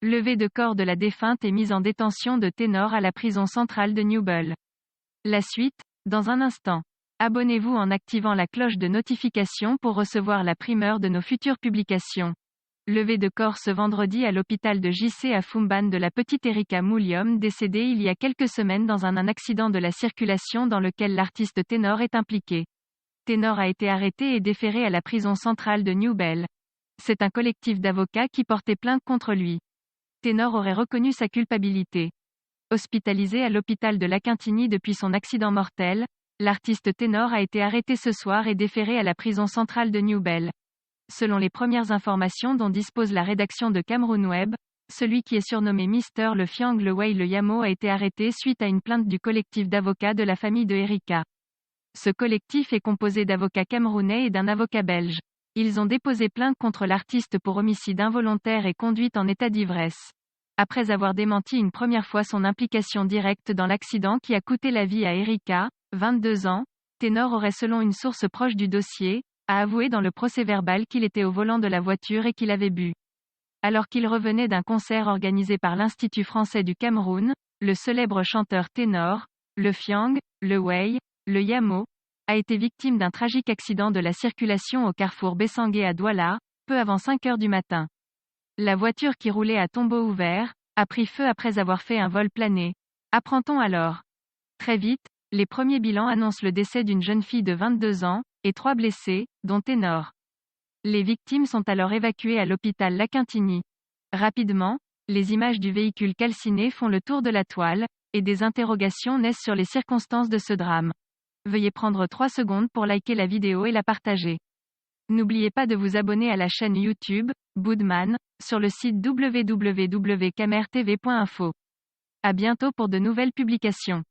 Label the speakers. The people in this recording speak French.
Speaker 1: Levée de corps de la défunte et mise en détention de ténor à la prison centrale de Newble. La suite, dans un instant. Abonnez-vous en activant la cloche de notification pour recevoir la primeur de nos futures publications. Levée de corps ce vendredi à l'hôpital de JC à Foumban de la petite Erika Mullium décédée il y a quelques semaines dans un accident de la circulation dans lequel l'artiste ténor est impliqué. Ténor a été arrêté et déféré à la prison centrale de Newble. C'est un collectif d'avocats qui portait plainte contre lui. Ténor aurait reconnu sa culpabilité. Hospitalisé à l'hôpital de Laquintigny depuis son accident mortel, l'artiste ténor a été arrêté ce soir et déféré à la prison centrale de Newble. Selon les premières informations dont dispose la rédaction de Cameroun Web, celui qui est surnommé Mister Le Fiang Le Wei Le Yamo a été arrêté suite à une plainte du collectif d'avocats de la famille de Erika. Ce collectif est composé d'avocats camerounais et d'un avocat belge. Ils ont déposé plainte contre l'artiste pour homicide involontaire et conduite en état d'ivresse. Après avoir démenti une première fois son implication directe dans l'accident qui a coûté la vie à Erika, 22 ans, Ténor aurait selon une source proche du dossier, a avoué dans le procès-verbal qu'il était au volant de la voiture et qu'il avait bu. Alors qu'il revenait d'un concert organisé par l'Institut français du Cameroun, le célèbre chanteur ténor, Le Fiang, Le Wei, Le Yamo, a été victime d'un tragique accident de la circulation au carrefour Bessangué à Douala, peu avant 5 heures du matin. La voiture qui roulait à tombeau ouvert, a pris feu après avoir fait un vol plané. Apprend-on alors. Très vite, les premiers bilans annoncent le décès d'une jeune fille de 22 ans, et 3 blessés, dont Ténor. Les victimes sont alors évacuées à l'hôpital Laquintigny. Rapidement, les images du véhicule calciné font le tour de la toile, et des interrogations naissent sur les circonstances de ce drame. Veuillez prendre 3 secondes pour liker la vidéo et la partager. N'oubliez pas de vous abonner à la chaîne YouTube, Boudman, sur le site www.camertv.info. À bientôt pour de nouvelles publications.